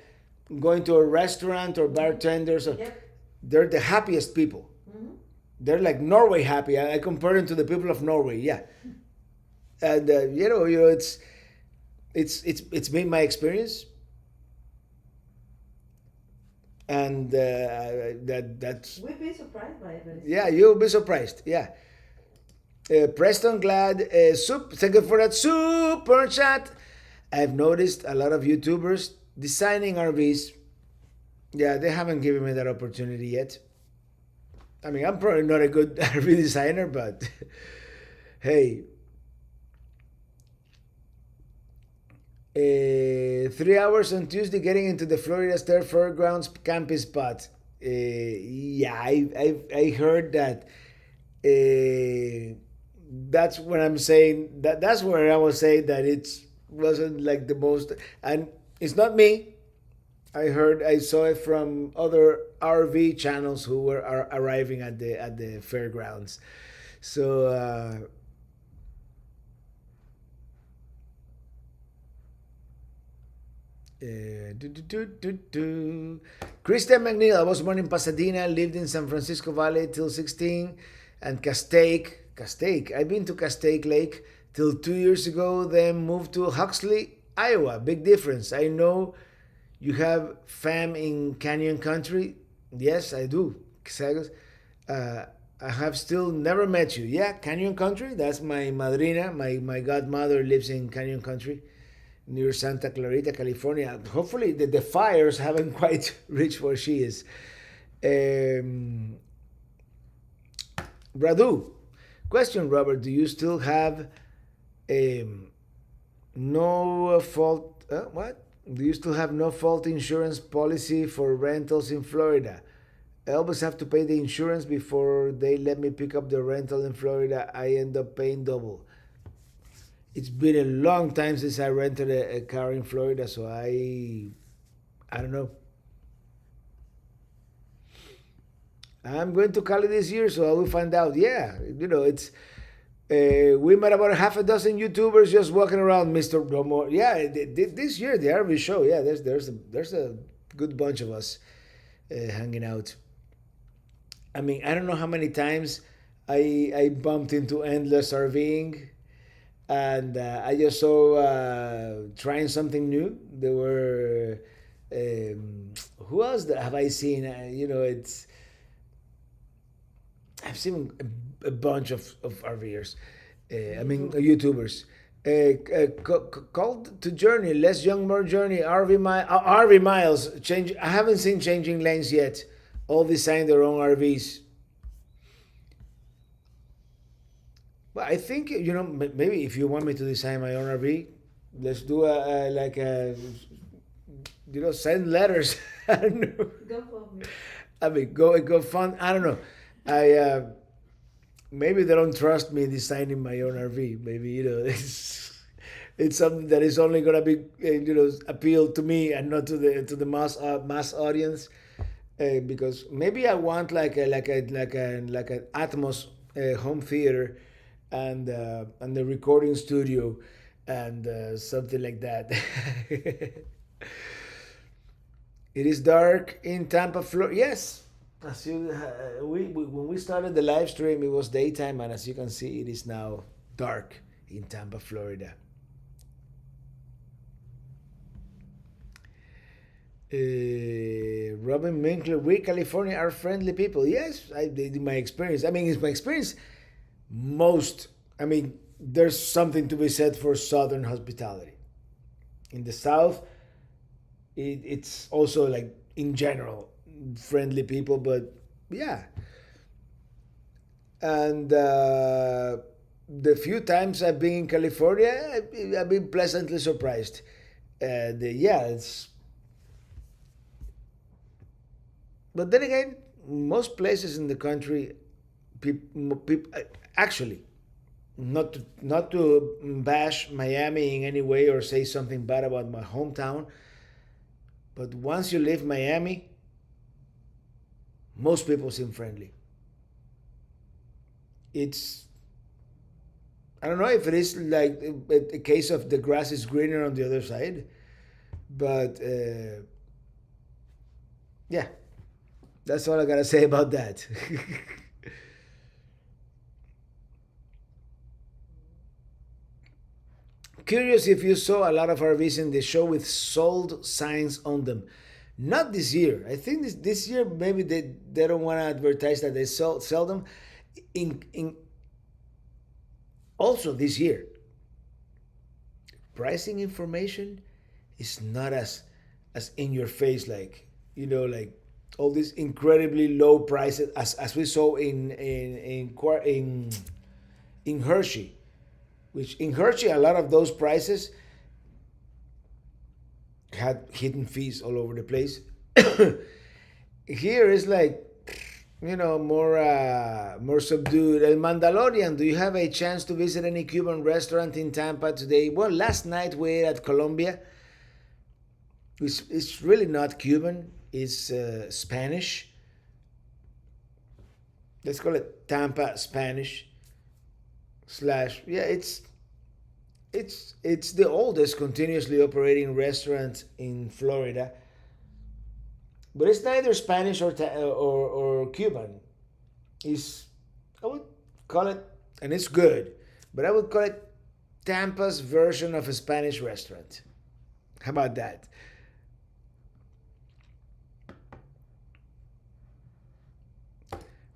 going to a restaurant or bartenders, Yep. they're the happiest people. Mm-hmm. They're like Norway happy. I compare them to the people of Norway. Yeah, and it's been my experience, and that's We'd be surprised by it, but it's yeah. You'll be surprised. Yeah. Preston Glad, thank you for that super chat. I've noticed a lot of YouTubers designing RVs. Yeah, they haven't given me that opportunity yet. I mean, I'm probably not a good RV designer, but hey, 3 hours on Tuesday getting into the Florida State Fairgrounds camping spot. Yeah, I heard that. That's when I'm saying that's where I was saying that it wasn't like the most, and it's not me. I saw it from other RV channels who were arriving at the fairgrounds. So Christian McNeil. I was born in Pasadena, lived in San Francisco Valley till 16, and Castaic. I've been to Castaic Lake till 2 years ago, then moved to Huxley, Iowa. Big difference. I know you have fam in Canyon Country. Yes, I do. I have still never met you. Yeah, Canyon Country. That's my madrina. My godmother lives in Canyon Country near Santa Clarita, California. Hopefully, the fires haven't quite reached where she is. Radu, question, Robert. Do you still have no fault? What? Do you still have no fault insurance policy for rentals in Florida? I always have to pay the insurance before they let me pick up the rental in Florida. I end up paying double. It's been a long time since I rented a car in Florida, so I don't know. I'm going to Cali this year, so I will find out. Yeah, it's we met about half a dozen YouTubers just walking around, Mr. Romo. Yeah, this year the RV show. Yeah, there's a good bunch of us hanging out. I mean, I don't know how many times I bumped into Endless RVing, and I just saw trying something new. There were who else have I seen? It's I've seen a bunch of RVers. I mean, YouTubers. Called to Journey, less young, more journey. RV miles. Change. I haven't seen changing lanes yet. All design their own RVs. But I think maybe if you want me to design my own RV, let's do send letters. I don't know. go for me. I mean, go fun. I don't know. I maybe they don't trust me designing my own RV. Maybe it's something that is only gonna be appeal to me and not to the mass audience. Because maybe I want like an Atmos home theater and the recording studio and something like that. It is dark in Tampa, Florida. Yes, as you when we started the live stream, it was daytime, and as you can see, it is now dark in Tampa, Florida. Robin Winkler, we California are friendly people. Yes, in my experience. I mean, it's my experience. There's something to be said for Southern hospitality. In the south, it's also like in general friendly people, but yeah. And the few times I've been in California, I've been pleasantly surprised. And yeah, it's. But then again, most places in the country, people actually, not to bash Miami in any way or say something bad about my hometown, but once you leave Miami, most people seem friendly. It's, I don't know if it is like a case of the grass is greener on the other side, but yeah, that's all I gotta say about that. Curious if you saw a lot of RVs in the show with sold signs on them. Not this year. I think this year maybe they don't want to advertise that they sell them. In also this year, pricing information is not as in your face, like like all these incredibly low prices as we saw in Hershey, which in Hershey a lot of those prices had hidden fees all over the place. Here is like more subdued. El Mandalorian, do you have a chance to visit any Cuban restaurant in Tampa today? Well, last night we ate at Colombia. It's really not Cuban. It's Spanish. Let's call it Tampa Spanish slash. Yeah, it's the oldest continuously operating restaurant in Florida, but it's neither Spanish or Cuban. It's, I would call it, and it's good, but I would call it Tampa's version of a Spanish restaurant. How about that?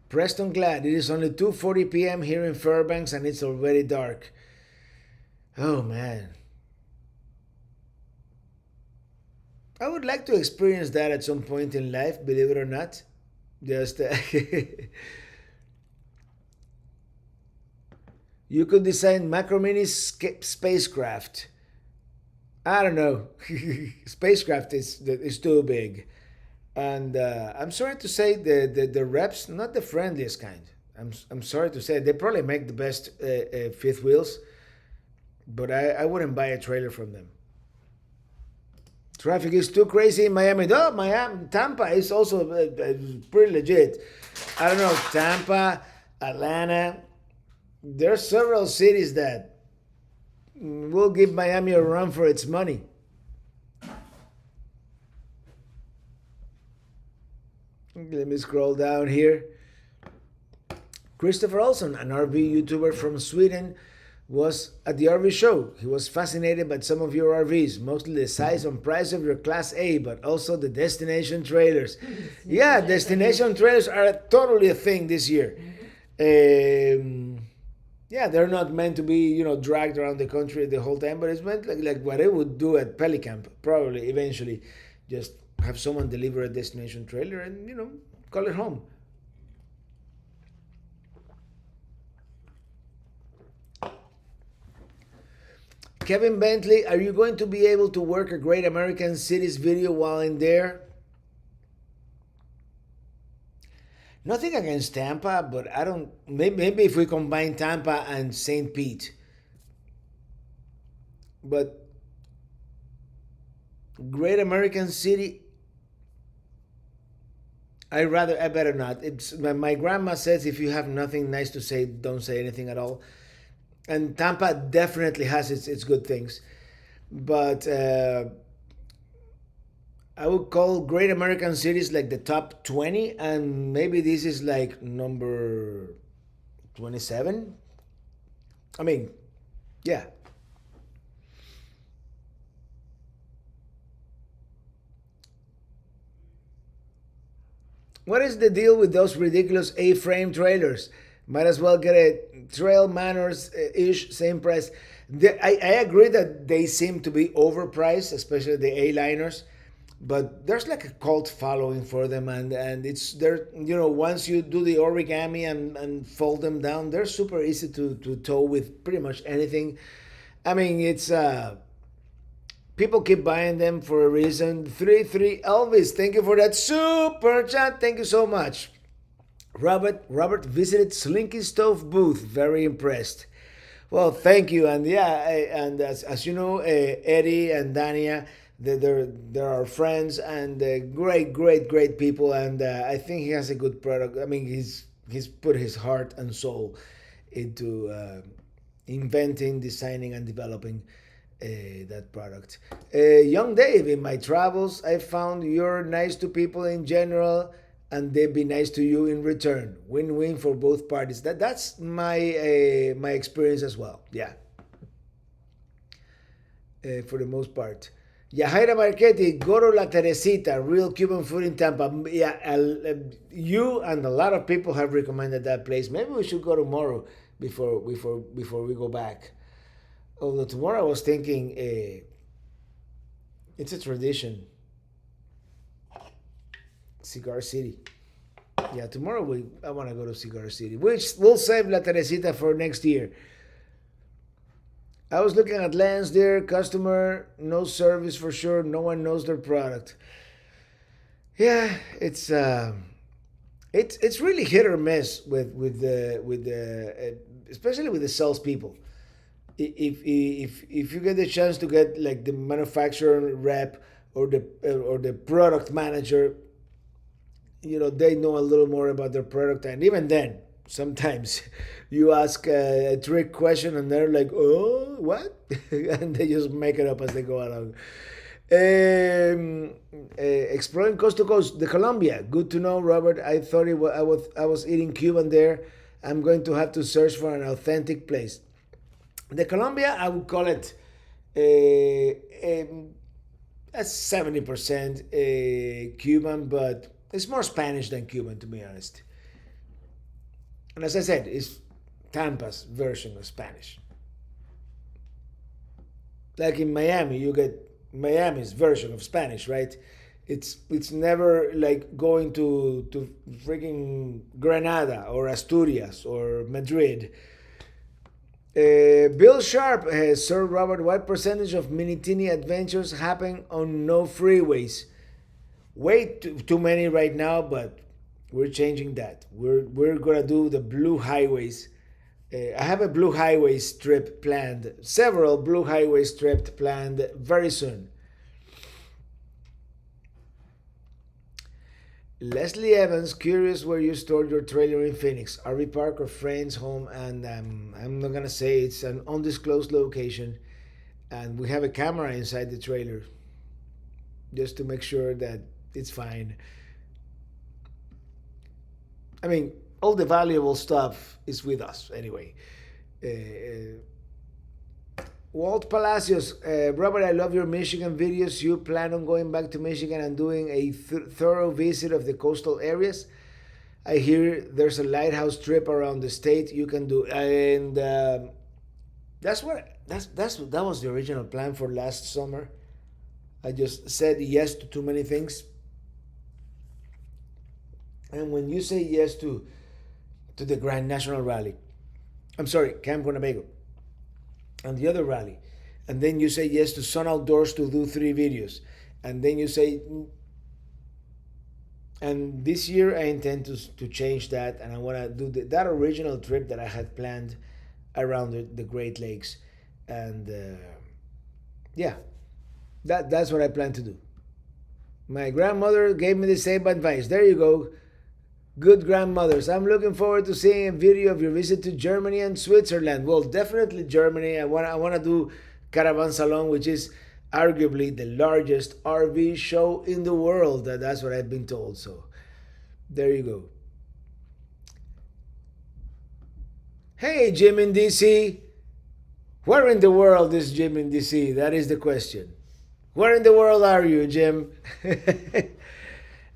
Preston Glad, it is only 2:40 p.m. here in Fairbanks and it's already dark. Oh man. I would like to experience that at some point in life, believe it or not. Just you could design Macro Mini spacecraft. I don't know. Spacecraft is too big. And I'm sorry to say the reps, not the friendliest kind. I'm sorry to say they probably make the best fifth wheels, but I wouldn't buy a trailer from them. Traffic is too crazy in Miami. No, Miami, Tampa is also pretty legit. I don't know, Tampa, Atlanta. There are several cities that will give Miami a run for its money. Let me scroll down here. Christopher Olson, an RV YouTuber from Sweden, was at the RV show. He was fascinated by some of your RVs, mostly the size and price of your Class A, but also the destination trailers. Yeah, destination trailers are totally a thing this year. Yeah, they're not meant to be, dragged around the country the whole time, but it's meant like what I would do at Pelicamp, probably eventually. Just have someone deliver a destination trailer and, call it home. Kevin Bentley, are you going to be able to work a Great American Cities video while in there? Nothing against Tampa, but I don't. Maybe if we combine Tampa and St. Pete. But Great American City, I better not. It's my grandma says if you have nothing nice to say, don't say anything at all. And Tampa definitely has its good things, but I would call Great American Cities like the top 20, and maybe this is like number 27. I mean, yeah. What is the deal with those ridiculous A-frame trailers? Might as well get a Trail Manners ish, same price. I agree that they seem to be overpriced, especially the A-liners. But there's like a cult following for them, and it's there. You know, once you do the origami and fold them down, they're super easy to tow with pretty much anything. I mean, it's people keep buying them for a reason. 3 Elvis, thank you for that super chat. Thank you so much. Robert visited Slinky Stove booth. Very impressed. Well, thank you, and yeah, and as you know, Eddie and Dania, they're our friends and great people, and I think he has a good product. I mean, he's put his heart and soul into inventing, designing, and developing that product. Young Dave, in my travels, I found you're nice to people in general, and they be nice to you in return. Win-win for both parties. That's my experience as well. Yeah, for the most part. Yajaira Marchetti, go to La Teresita, real Cuban food in Tampa. Yeah, you and a lot of people have recommended that place. Maybe we should go tomorrow before we go back. Although tomorrow I was thinking, it's a tradition. Cigar City. Yeah, tomorrow I want to go to Cigar City, which we'll save La Teresita for next year. I was looking at Lens there, customer, no service for sure. No one knows their product. Yeah, it's really hit or miss with the especially with the salespeople. If you get the chance to get like the manufacturer rep or the product manager, you know they know a little more about their product, and even then sometimes you ask a trick question and they're like, oh, what? And they just make it up as they go along. Exploring coast to coast, the Colombia. Good to know, Robert. I thought I was eating Cuban there. I'm going to have to search for an authentic place. The Colombia, I would call it a 70% Cuban, but it's more Spanish than Cuban, to be honest. And as I said, it's Tampa's version of Spanish. Like in Miami, you get Miami's version of Spanish, right? It's never like going to freaking Granada or Asturias or Madrid. Bill Sharp, Sir Robert, what percentage of mini teeny adventures happen on no freeways? Way too many right now, but we're changing that. We're gonna do the blue highways. I have a blue highways trip planned, several blue highways trips planned very soon. Leslie Evans, curious where you stored your trailer in Phoenix, RV park or friend's home, and I'm not gonna say it's an undisclosed location, and we have a camera inside the trailer, just to make sure that it's fine. I mean, all the valuable stuff is with us anyway. Uh, Walt Palacios, Robert, I love your Michigan videos. You plan on going back to Michigan and doing a thorough visit of the coastal areas? I hear there's a lighthouse trip around the state you can do, and that was the original plan for last summer. I just said yes to too many things, and when you say yes to the Grand National Rally, I'm sorry, Camp Winnebago, and the other rally, and then you say yes to Sun Outdoors to do 3 videos, and then you say, and this year I intend to change that, and I want to do that original trip that I had planned around the Great Lakes, and yeah, that's what I plan to do. My grandmother gave me the same advice. There you go. Good grandmothers. I'm looking forward to seeing a video of your visit to Germany and Switzerland. Well, definitely Germany. I want to do Caravan Salon, which is arguably the largest RV show in the world. That's what I've been told. So there you go. Hey, Jim in DC. Where in the world is Jim in DC? That is the question. Where in the world are you, Jim?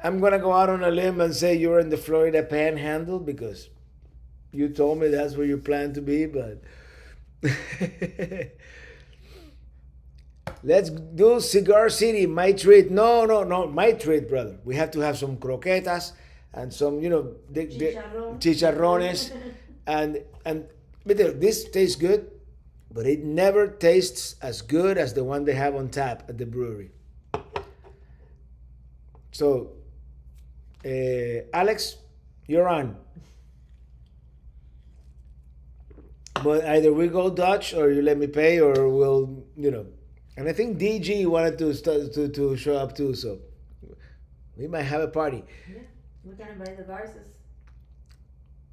I'm gonna go out on a limb and say you're in the Florida Panhandle because You told me that's where you plan to be, but let's do Cigar City, my treat. No, no, no, my treat, brother. We have to have some croquetas and some, the Chicharrón. chicharrones, and but this tastes good, but it never tastes as good as the one they have on tap at the brewery. So, Alex, you're on. But either we go Dutch or you let me pay, or we'll. And I think DG wanted to show up too, so we might have a party. Yeah, we can invite the Garces.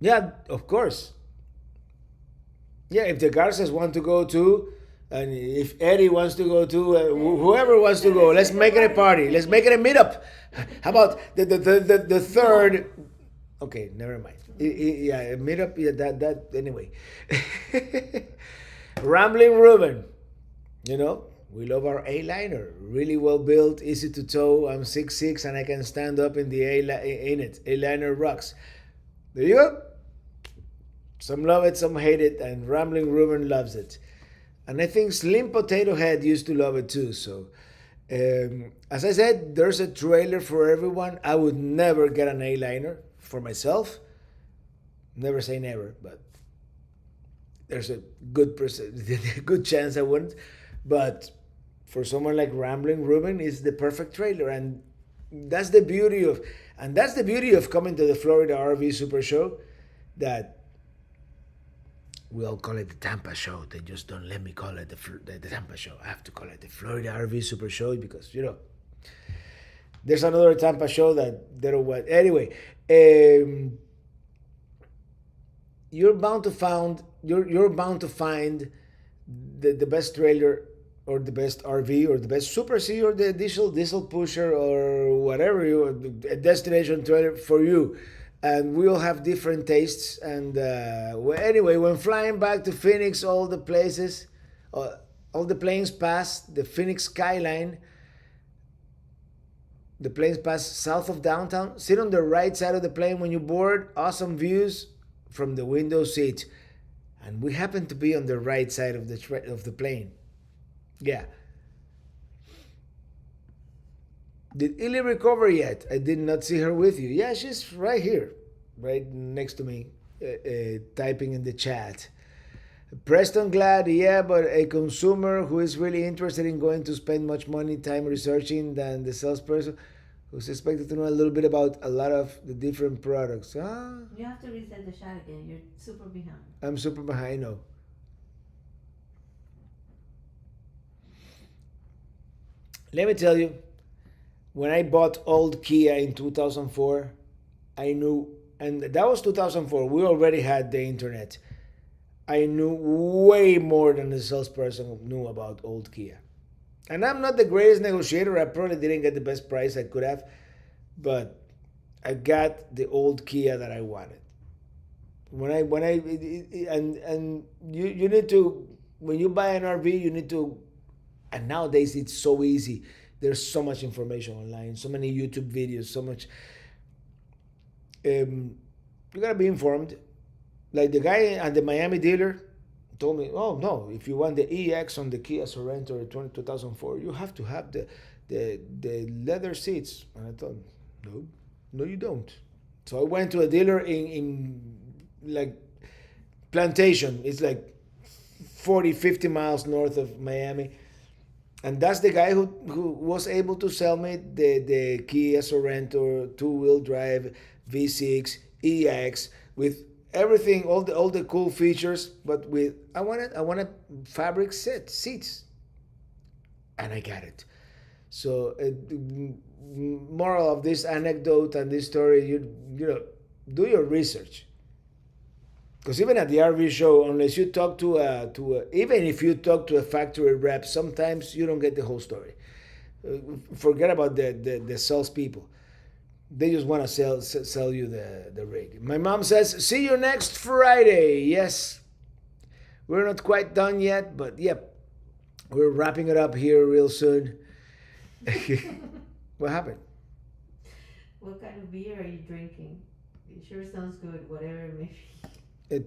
Yeah, of course. Yeah, if the Garces want to go too, and if Eddie wants to go too, whoever wants to go, let's make it a party. Let's make it a meetup. How about the third? Okay, never mind. Yeah, a meetup. Yeah, that anyway. Rambling Ruben, we love our A-liner. Really well built, easy to tow. I'm 6'6" and I can stand up in the in it. A-liner rocks. There you go. Some love it, some hate it, and Rambling Ruben loves it. And I think Slim Potato Head used to love it too. So, as I said, there's a trailer for everyone. I would never get an A-liner for myself. Never say never, but there's a good chance I wouldn't. But for someone like Rambling Ruben, it's the perfect trailer, and that's the beauty of coming to the Florida RV Super Show. That we all call it the Tampa Show. They just don't let me call it the Tampa Show. I have to call it the Florida RV Super Show because there's another Tampa show that they don't want. Anyway, you're bound to find the best trailer or the best RV or the best Super C or the diesel pusher or whatever a destination trailer for you. And we all have different tastes. And anyway, when flying back to Phoenix, all the planes pass the Phoenix skyline. The planes pass south of downtown. Sit on the right side of the plane when you board. Awesome views from the window seat. And we happen to be on the right side of the plane. Yeah. Did Illy recover yet? I did not see her with you. Yeah, she's right here, right next to me, typing in the chat. Preston Glad, yeah, but a consumer who is really interested in going to spend much money, time researching than the salesperson who's expected to know a little bit about a lot of the different products. You have to reset the chat again. You're super behind. I'm super behind, no. Let me tell you, when I bought old Kia in 2004, I knew, and that was 2004, we already had the internet. I knew way more than the salesperson knew about old Kia. And I'm not the greatest negotiator. I probably didn't get the best price I could have, but I got the old Kia that I wanted. And you need to, when you buy an RV, you need to, and nowadays it's so easy. There's so much information online, so many YouTube videos, so much. You gotta be informed. Like the guy at the Miami dealer told me, oh no, if you want the EX on the Kia Sorento 2004, you have to have the leather seats. And I thought, no, you don't. So I went to a dealer in like Plantation. It's like 40, 50 miles north of Miami. And that's the guy who was able to sell me the Kia Sorento two-wheel drive V6 EX with everything, all the cool features, but with I wanted fabric seats, and I got it. So, moral of this anecdote and this story, do your research. Because even at the RV show, unless you talk to even if you talk to a factory rep, sometimes you don't get the whole story. Forget about the salespeople. They just want to sell you the rig. My mom says, see you next Friday. Yes. We're not quite done yet, but yep. We're wrapping it up here real soon. What happened? What kind of beer are you drinking? It sure sounds good, whatever it may be.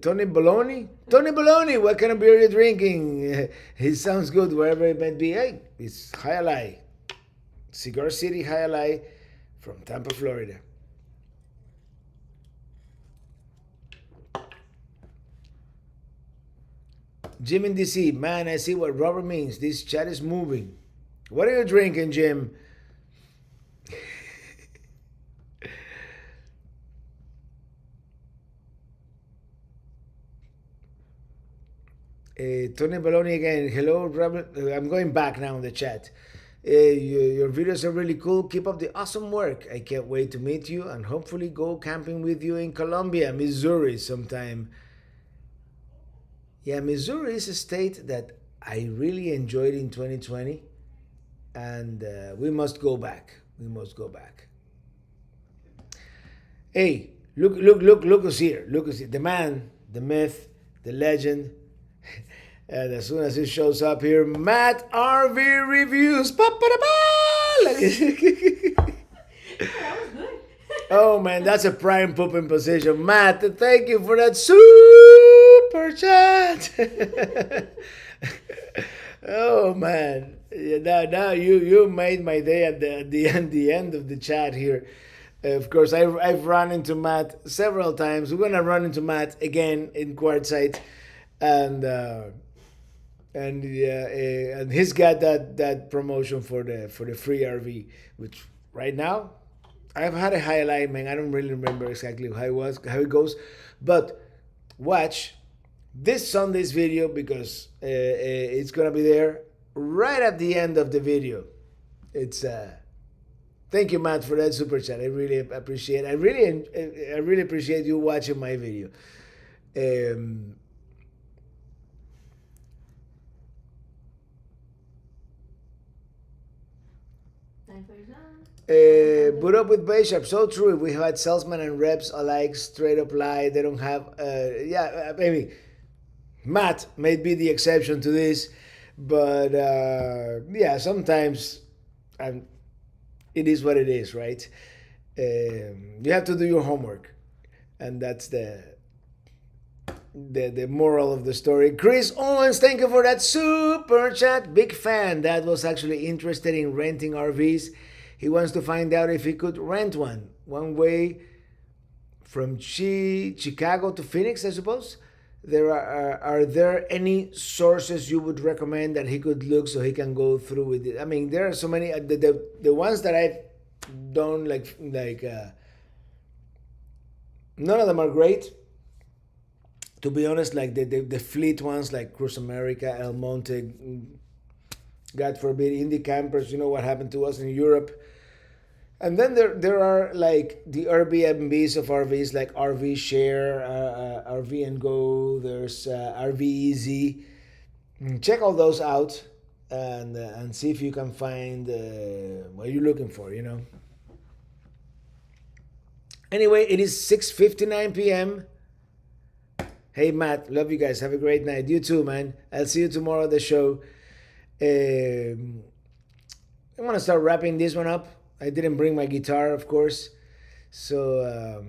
Tony Bologna? Tony Bologna, what kind of beer are you drinking? It sounds good wherever it might be. Hey, it's Hialeah. Cigar City, Hialeah from Tampa, Florida. Jim in DC, man, I see what Robert means. This chat is moving. What are you drinking, Jim? Tony Baloney again. Hello, Robert. I'm going back now in the chat. Your videos are really cool. Keep up the awesome work. I can't wait to meet you and hopefully go camping with you in Columbia, Missouri sometime. Yeah, Missouri is a state that I really enjoyed in 2020, and we must go back. We must go back. Hey, look who's here. Look who's here. The man, the myth, the legend. And as soon as he shows up here, Matt RV Reviews. That was good. Oh man, that's a prime pooping position. Matt, thank you for that super chat. Oh man, yeah, now you made my day at the end of the chat here. Of course, I've run into Matt several times. We're gonna run into Matt again in Quartzsite, and yeah, and he's got that promotion for the free RV, which right now I've had a highlight, man. I don't really remember exactly how it goes, but watch this Sunday's video because it's gonna be there right at the end of the video. It's thank you, Matt, for that super chat. I really appreciate. I really appreciate you watching my video. Um, Put up with Bishop. So true. We had salesmen and reps alike, straight up lie. They don't have. Yeah, maybe Matt may be the exception to this, but yeah, sometimes it is what it is, right? You have to do your homework, and that's the moral of the story. Chris Owens, thank you for that super chat. Big fan. That was actually interested in renting RVs. He wants to find out if he could rent one way from Chicago to Phoenix, I suppose. Are there any sources you would recommend that he could look so he can go through with it? I mean, there are so many. The ones that I've done, none of them are great. To be honest, like the fleet ones, like Cruise America, El Monte, God forbid, Indie Campers. You know what happened to us in Europe. And then there are like the Airbnbs of RVs, like RV Share, RV and Go. There's RV Easy. Check all those out and see if you can find what you're looking for. You know. Anyway, it is 6:59 p.m. Hey Matt, love you guys. Have a great night. You too, man. I'll see you tomorrow at the show. I'm gonna start wrapping this one up. I didn't bring my guitar, of course. So,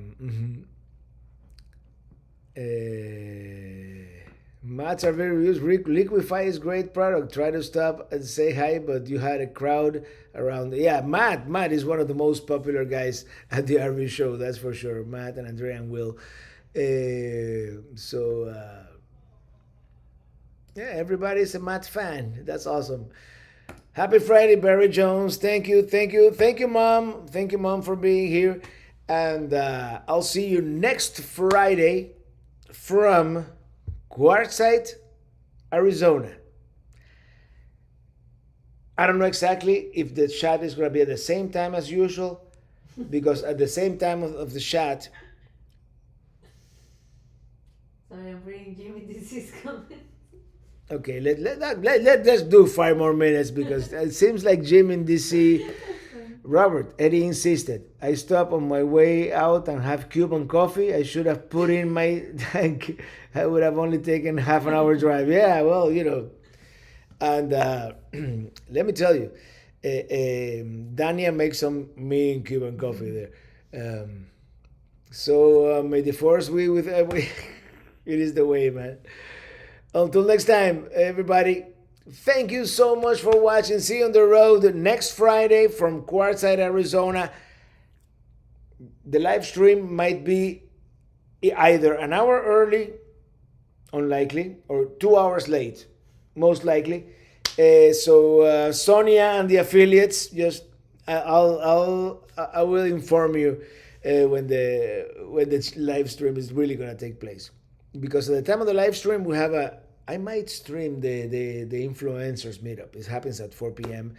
Matt's are very used. Liquify is great product. Try to stop and say hi, but you had a crowd around. Yeah, Matt is one of the most popular guys at the RV show. That's for sure. Matt and Andrea and Will. Yeah, everybody's a Matt fan. That's awesome. Happy Friday, Barry Jones. Thank you, Mom. Thank you, Mom, for being here. And I'll see you next Friday from Quartzsite, Arizona. I don't know exactly if the chat is going to be at the same time as usual, because at the same time of the chat. Sorry, I'm bringing Jimmy. This is coming. Okay, let's do 5 more minutes because it seems like Jim in DC. Robert, Eddie insisted. I stop on my way out and have Cuban coffee. I should have put in my tank. I would have only taken half an hour drive. Yeah, well, you know. And let me tell you, Dania makes some mean Cuban coffee there. So may the force be with It is the way, man. Until next time, everybody. Thank you so much for watching. See you on the road next Friday from Quartzsite, Arizona. The live stream might be either an hour early, unlikely, or 2 hours late, most likely. So Sonia and the affiliates, just I will inform you when the live stream is really gonna take place, because at the time of the live stream we have a I might stream the influencers meetup. It happens at 4 p.m.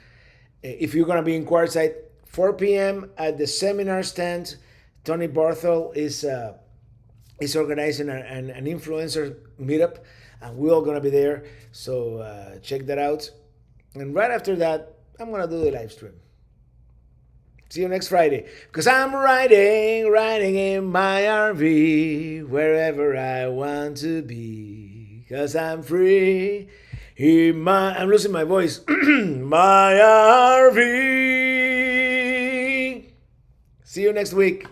If you're gonna be in Quartzsite, 4 p.m. at the seminar stand. Tony Barthel is organizing an influencer meetup, and we're all gonna be there. So check that out. And right after that, I'm gonna do the live stream. See you next Friday. Because I'm riding in my RV wherever I want to be. Because I'm free. I'm losing my voice. My RV. See you next week.